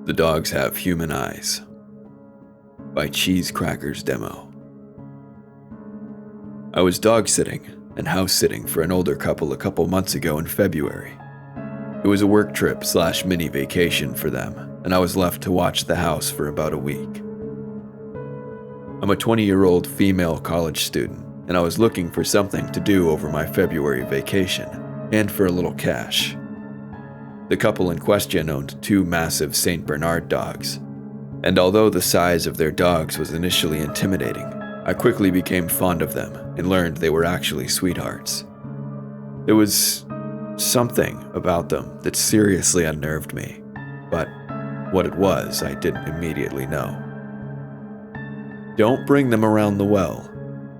The Dogs Have Human Eyes by CheeseCrackersDEMO. I was dog sitting and house sitting for an older couple a couple months ago in February. It was a work trip / mini vacation for them, and I was left to watch the house for about a week. I'm a 20-year-old female college student, and I was looking for something to do over my February vacation, and for a little cash. The couple in question owned 2 massive St. Bernard dogs, and although the size of their dogs was initially intimidating, I quickly became fond of them and learned they were actually sweethearts. There was something about them that seriously unnerved me, but what it was I didn't immediately know. "Don't bring them around the well,"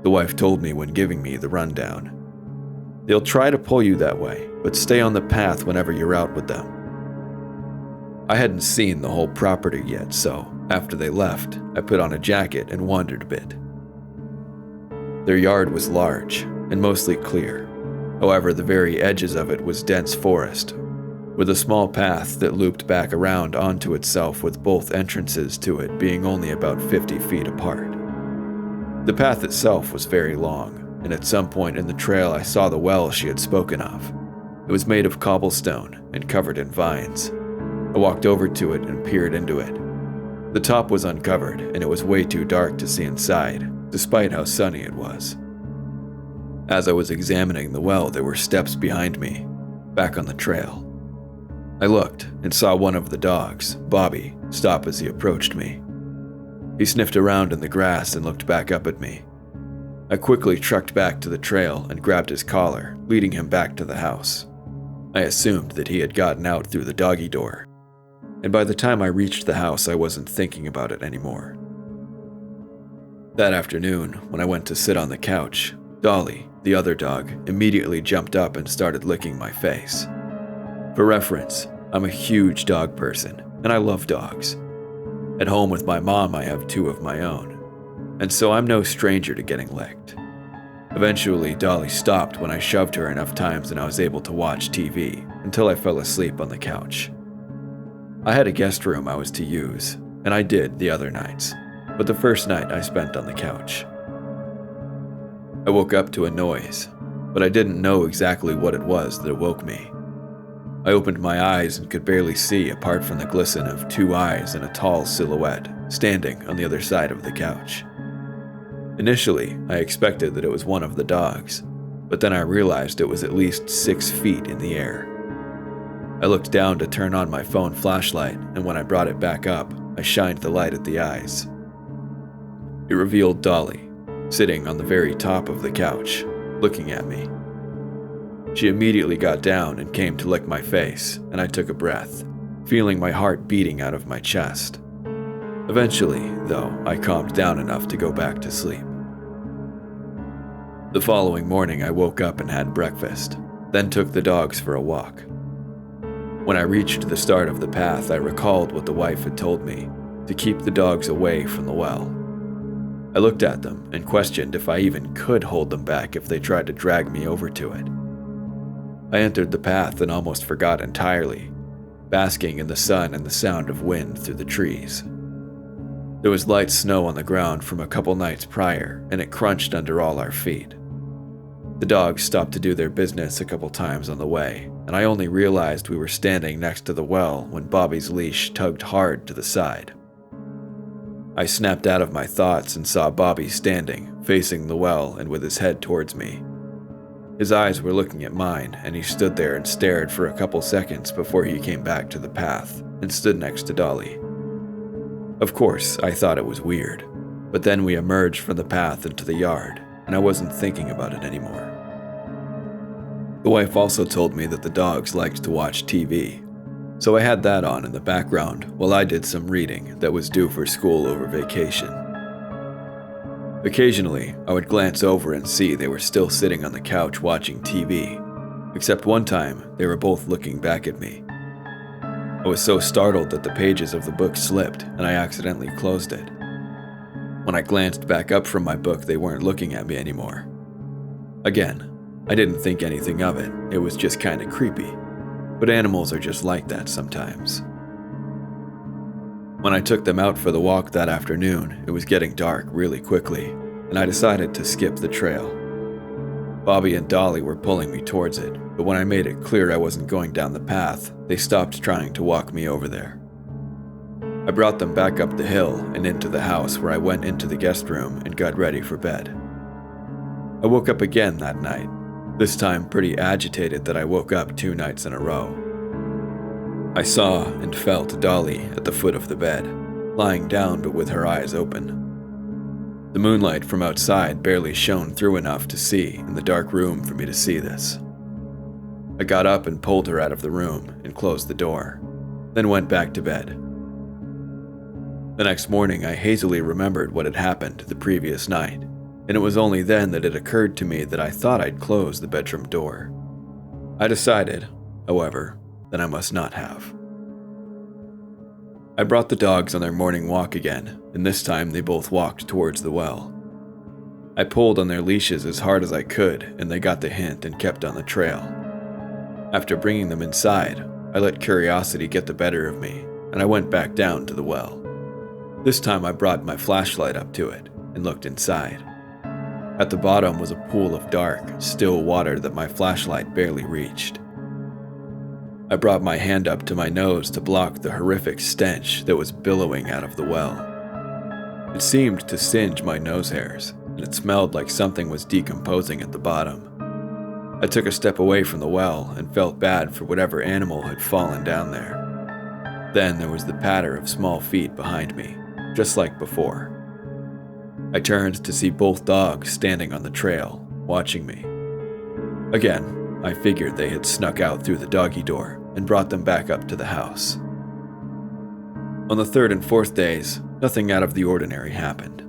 the wife told me when giving me the rundown. "They'll try to pull you that way, but stay on the path whenever you're out with them." I hadn't seen the whole property yet, so after they left, I put on a jacket and wandered a bit. Their yard was large and mostly clear. However, the very edges of it was dense forest, with a small path that looped back around onto itself, with both entrances to it being only about 50 feet apart. The path itself was very long, and at some point in the trail I saw the well she had spoken of. It was made of cobblestone and covered in vines. I walked over to it and peered into it. The top was uncovered, and it was way too dark to see inside, despite how sunny it was. As I was examining the well, there were steps behind me, back on the trail. I looked and saw one of the dogs, Bobby, stop as he approached me. He sniffed around in the grass and looked back up at me. I quickly trucked back to the trail and grabbed his collar, leading him back to the house. I assumed that he had gotten out through the doggy door, and by the time I reached the house, I wasn't thinking about it anymore. That afternoon, when I went to sit on the couch, Dolly, the other dog, immediately jumped up and started licking my face. For reference, I'm a huge dog person, and I love dogs. At home with my mom, I have 2 of my own, and so I'm no stranger to getting licked. Eventually, Dolly stopped when I shoved her enough times and I was able to watch TV until I fell asleep on the couch. I had a guest room I was to use, and I did the other nights, but the first night I spent on the couch. I woke up to a noise, but I didn't know exactly what it was that awoke me. I opened my eyes and could barely see apart from the glisten of 2 eyes and a tall silhouette standing on the other side of the couch. Initially, I expected that it was one of the dogs, but then I realized it was at least 6 feet in the air. I looked down to turn on my phone flashlight, and when I brought it back up, I shined the light at the eyes. It revealed Dolly, sitting on the very top of the couch, looking at me. She immediately got down and came to lick my face, and I took a breath, feeling my heart beating out of my chest. Eventually, though, I calmed down enough to go back to sleep. The following morning, I woke up and had breakfast, then took the dogs for a walk. When I reached the start of the path, I recalled what the wife had told me, to keep the dogs away from the well. I looked at them and questioned if I even could hold them back if they tried to drag me over to it. I entered the path and almost forgot entirely, basking in the sun and the sound of wind through the trees. There was light snow on the ground from a couple nights prior, and it crunched under all our feet. The dogs stopped to do their business a couple times on the way, and I only realized we were standing next to the well when Bobby's leash tugged hard to the side. I snapped out of my thoughts and saw Bobby standing, facing the well and with his head towards me. His eyes were looking at mine, and he stood there and stared for a couple seconds before he came back to the path and stood next to Dolly. Of course, I thought it was weird, but then we emerged from the path into the yard, and I wasn't thinking about it anymore. The wife also told me that the dogs liked to watch TV, so I had that on in the background while I did some reading that was due for school over vacation. Occasionally, I would glance over and see they were still sitting on the couch watching TV, except one time they were both looking back at me. I was so startled that the pages of the book slipped and I accidentally closed it. When I glanced back up from my book, they weren't looking at me anymore. Again, I didn't think anything of it, it was just kinda creepy, but animals are just like that sometimes. When I took them out for the walk that afternoon, it was getting dark really quickly, and I decided to skip the trail. Bobby and Dolly were pulling me towards it, but when I made it clear I wasn't going down the path, they stopped trying to walk me over there. I brought them back up the hill and into the house, where I went into the guest room and got ready for bed. I woke up again that night, this time pretty agitated that I woke up 2 nights in a row. I saw and felt Dolly at the foot of the bed, lying down but with her eyes open. The moonlight from outside barely shone through enough to see in the dark room for me to see this. I got up and pulled her out of the room and closed the door, then went back to bed. The next morning, I hazily remembered what had happened the previous night, and it was only then that it occurred to me that I thought I'd closed the bedroom door. I decided, however, that I must not have. I brought the dogs on their morning walk again, and this time they both walked towards the well. I pulled on their leashes as hard as I could, and they got the hint and kept on the trail. After bringing them inside, I let curiosity get the better of me, and I went back down to the well. This time I brought my flashlight up to it and looked inside. At the bottom was a pool of dark, still water that my flashlight barely reached. I brought my hand up to my nose to block the horrific stench that was billowing out of the well. It seemed to singe my nose hairs, and it smelled like something was decomposing at the bottom. I took a step away from the well and felt bad for whatever animal had fallen down there. Then there was the patter of small feet behind me, just like before. I turned to see both dogs standing on the trail, watching me. Again, I figured they had snuck out through the doggy door and brought them back up to the house. On the 3rd and 4th days, nothing out of the ordinary happened.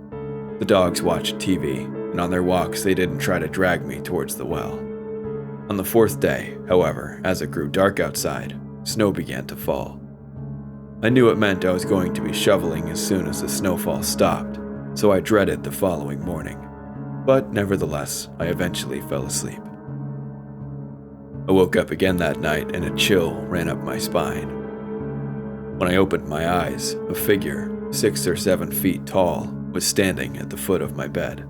The dogs watched TV, and on their walks they didn't try to drag me towards the well. On the 4th day, however, as it grew dark outside, snow began to fall. I knew it meant I was going to be shoveling as soon as the snowfall stopped, so I dreaded the following morning. But nevertheless, I eventually fell asleep. I woke up again that night and a chill ran up my spine. When I opened my eyes, a figure, 6 or 7 feet tall, was standing at the foot of my bed.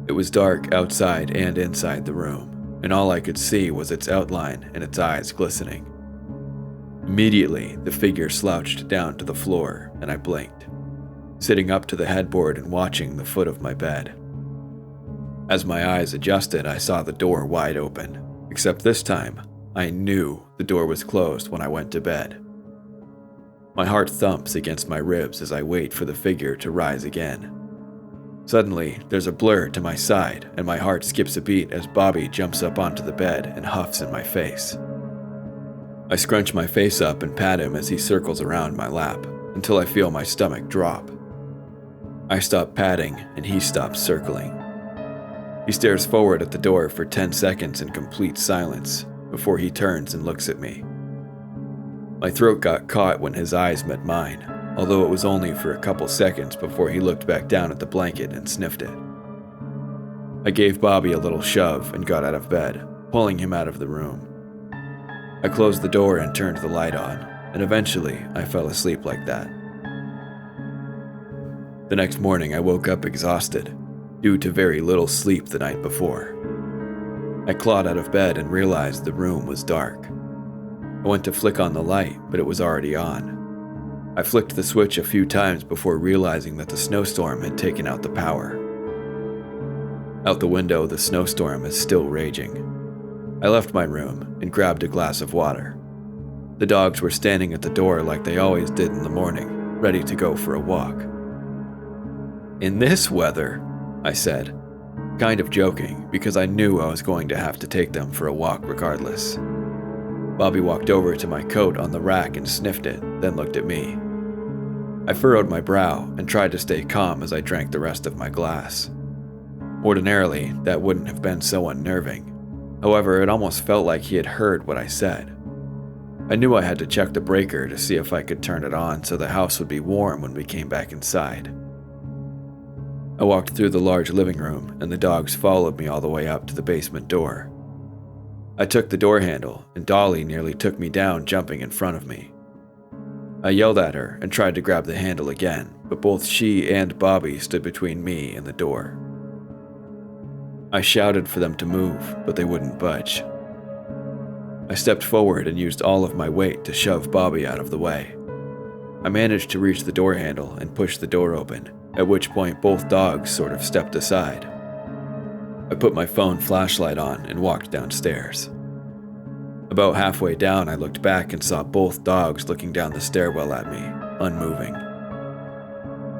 It was dark outside and inside the room, and all I could see was its outline and its eyes glistening. Immediately, the figure slouched down to the floor, and I blinked, sitting up to the headboard and watching the foot of my bed. As my eyes adjusted, I saw the door wide open. Except this time, I knew the door was closed when I went to bed. My heart thumps against my ribs as I wait for the figure to rise again. Suddenly, there's a blur to my side, and my heart skips a beat as Bobby jumps up onto the bed and huffs in my face. I scrunch my face up and pat him as he circles around my lap, until I feel my stomach drop. I stop patting, and he stops circling. He stares forward at the door for 10 seconds in complete silence before he turns and looks at me. My throat got caught when his eyes met mine, although it was only for a couple seconds before he looked back down at the blanket and sniffed it. I gave Bobby a little shove and got out of bed, pulling him out of the room. I closed the door and turned the light on, and eventually I fell asleep like that. The next morning I woke up exhausted, due to very little sleep the night before. I clawed out of bed and realized the room was dark. I went to flick on the light, but it was already on. I flicked the switch a few times before realizing that the snowstorm had taken out the power. Out the window, the snowstorm is still raging. I left my room and grabbed a glass of water. The dogs were standing at the door like they always did in the morning, ready to go for a walk. "In this weather," I said, kind of joking because I knew I was going to have to take them for a walk regardless. Bobby walked over to my coat on the rack and sniffed it, then looked at me. I furrowed my brow and tried to stay calm as I drank the rest of my glass. Ordinarily, that wouldn't have been so unnerving. However, it almost felt like he had heard what I said. I knew I had to check the breaker to see if I could turn it on so the house would be warm when we came back inside. I walked through the large living room, and the dogs followed me all the way up to the basement door. I took the door handle, and Dolly nearly took me down jumping in front of me. I yelled at her and tried to grab the handle again, but both she and Bobby stood between me and the door. I shouted for them to move, but they wouldn't budge. I stepped forward and used all of my weight to shove Bobby out of the way. I managed to reach the door handle and push the door open, at which point both dogs sort of stepped aside. I put my phone flashlight on and walked downstairs. About halfway down, I looked back and saw both dogs looking down the stairwell at me, unmoving.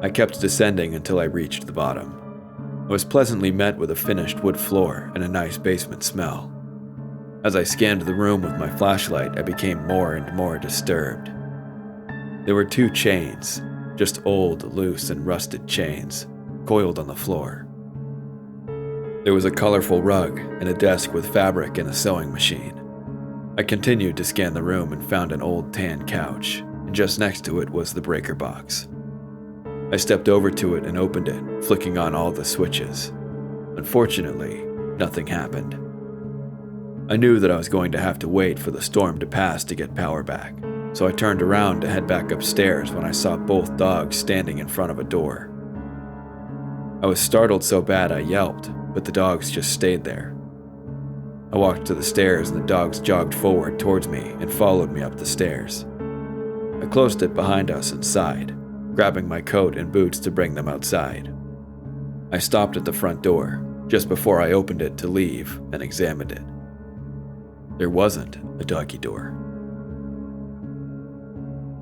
I kept descending until I reached the bottom. I was pleasantly met with a finished wood floor and a nice basement smell. As I scanned the room with my flashlight, I became more and more disturbed. There were 2 chains, just old, loose, and rusted chains, coiled on the floor. There was a colorful rug and a desk with fabric and a sewing machine. I continued to scan the room and found an old tan couch, and just next to it was the breaker box. I stepped over to it and opened it, flicking on all the switches. Unfortunately, nothing happened. I knew that I was going to have to wait for the storm to pass to get power back, so I turned around to head back upstairs when I saw both dogs standing in front of a door. I was startled so bad I yelped, but the dogs just stayed there. I walked to the stairs and the dogs jogged forward towards me and followed me up the stairs. I closed it behind us and sighed, grabbing my coat and boots to bring them outside. I stopped at the front door, just before I opened it to leave, and examined it. There wasn't a doggy door.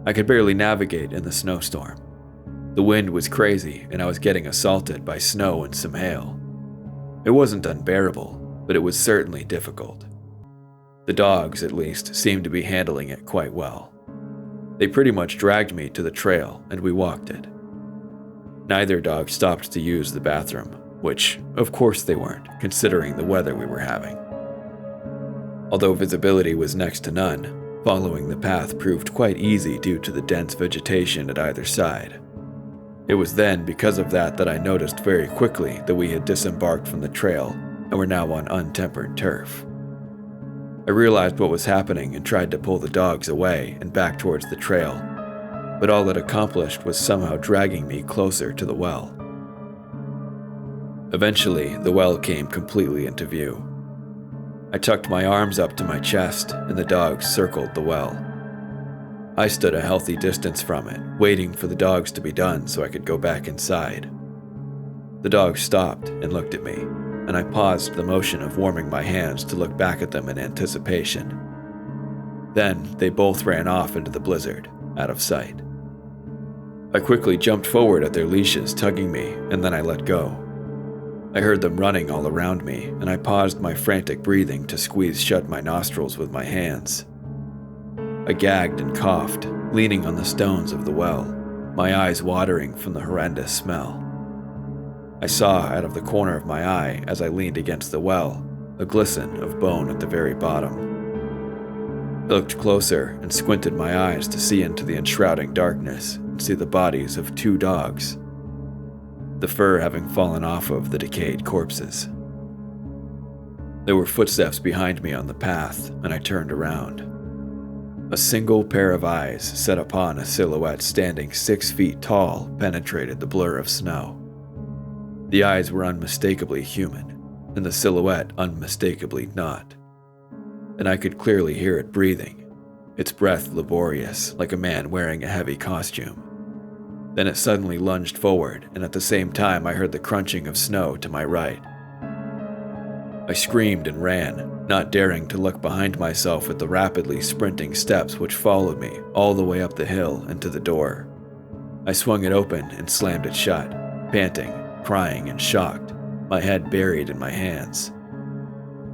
I could barely navigate in the snowstorm. The wind was crazy and I was getting assaulted by snow and some hail. It wasn't unbearable, but it was certainly difficult. The dogs, at least, seemed to be handling it quite well. They pretty much dragged me to the trail and we walked it. Neither dog stopped to use the bathroom, which, of course they weren't, considering the weather we were having. Although visibility was next to none, following the path proved quite easy due to the dense vegetation at either side. It was then because of that I noticed very quickly that we had disembarked from the trail and were now on untempered turf. I realized what was happening and tried to pull the dogs away and back towards the trail, but all it accomplished was somehow dragging me closer to the well. Eventually, the well came completely into view. I tucked my arms up to my chest and the dogs circled the well. I stood a healthy distance from it, waiting for the dogs to be done so I could go back inside. The dogs stopped and looked at me, and I paused the motion of warming my hands to look back at them in anticipation. Then they both ran off into the blizzard, out of sight. I quickly jumped forward at their leashes, tugging me, and then I let go. I heard them running all around me, and I paused my frantic breathing to squeeze shut my nostrils with my hands. I gagged and coughed, leaning on the stones of the well, my eyes watering from the horrendous smell. I saw out of the corner of my eye, as I leaned against the well, a glisten of bone at the very bottom. I looked closer and squinted my eyes to see into the enshrouding darkness and see the bodies of 2 dogs, the fur having fallen off of the decayed corpses. There were footsteps behind me on the path, and I turned around. A single pair of eyes set upon a silhouette standing 6 feet tall penetrated the blur of snow. The eyes were unmistakably human, and the silhouette unmistakably not. And I could clearly hear it breathing, its breath laborious, like a man wearing a heavy costume. Then it suddenly lunged forward, and at the same time I heard the crunching of snow to my right. I screamed and ran, not daring to look behind myself at the rapidly sprinting steps which followed me all the way up the hill and to the door. I swung it open and slammed it shut, panting, crying and shocked, my head buried in my hands.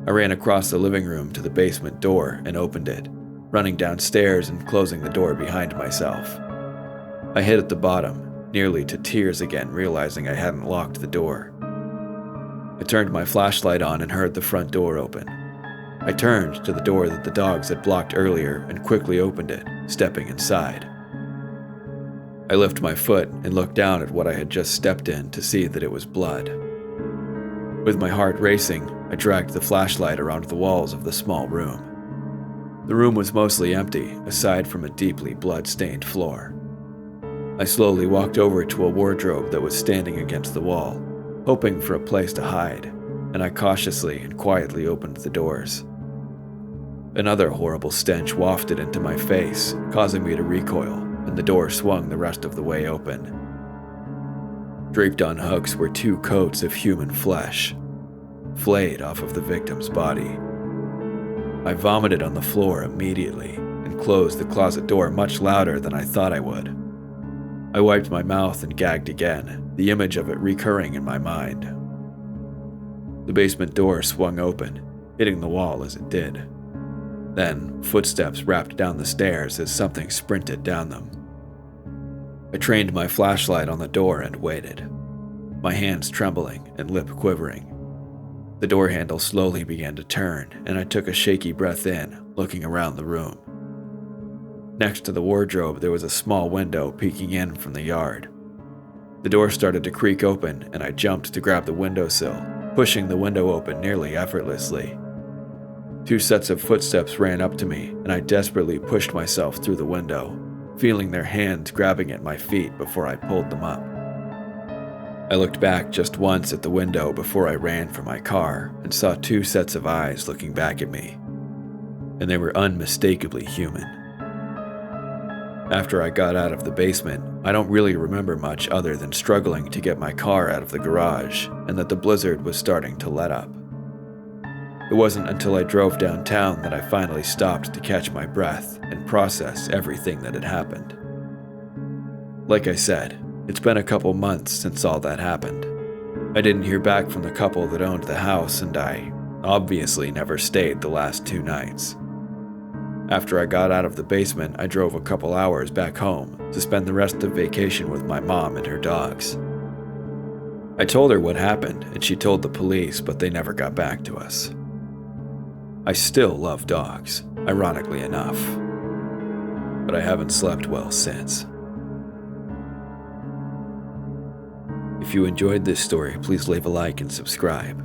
I ran across the living room to the basement door and opened it, running downstairs and closing the door behind myself. I hid at the bottom, nearly to tears again, realizing I hadn't locked the door. I turned my flashlight on and heard the front door open. I turned to the door that the dogs had blocked earlier and quickly opened it, stepping inside. I lifted my foot and looked down at what I had just stepped in to see that it was blood. With my heart racing, I dragged the flashlight around the walls of the small room. The room was mostly empty, aside from a deeply blood-stained floor. I slowly walked over to a wardrobe that was standing against the wall, hoping for a place to hide, and I cautiously and quietly opened the doors. Another horrible stench wafted into my face, causing me to recoil, and the door swung the rest of the way open. Draped on hooks were 2 coats of human flesh, flayed off of the victim's body. I vomited on the floor immediately and closed the closet door much louder than I thought I would. I wiped my mouth and gagged again, the image of it recurring in my mind. The basement door swung open, hitting the wall as it did. Then, footsteps rapped down the stairs as something sprinted down them. I trained my flashlight on the door and waited, my hands trembling and lip quivering. The door handle slowly began to turn, and I took a shaky breath in, looking around the room. Next to the wardrobe, there was a small window peeking in from the yard. The door started to creak open, and I jumped to grab the windowsill, pushing the window open nearly effortlessly. 2 sets of footsteps ran up to me, and I desperately pushed myself through the window, feeling their hands grabbing at my feet before I pulled them up. I looked back just once at the window before I ran for my car and saw 2 sets of eyes looking back at me, and they were unmistakably human. After I got out of the basement, I don't really remember much other than struggling to get my car out of the garage and that the blizzard was starting to let up. It wasn't until I drove downtown that I finally stopped to catch my breath and process everything that had happened. Like I said, it's been a couple months since all that happened. I didn't hear back from the couple that owned the house, and I obviously never stayed the last 2 nights. After I got out of the basement, I drove a couple hours back home to spend the rest of vacation with my mom and her dogs. I told her what happened, and she told the police, but they never got back to us. I still love dogs, ironically enough, but I haven't slept well since. If you enjoyed this story, please leave a like and subscribe.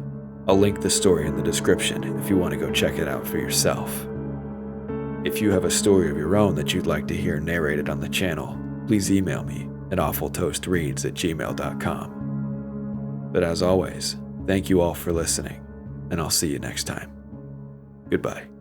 I'll link the story in the description if you want to go check it out for yourself. If you have a story of your own that you'd like to hear narrated on the channel, please email me at awfultoastreads@gmail.com. But as always, thank you all for listening, and I'll see you next time. Goodbye.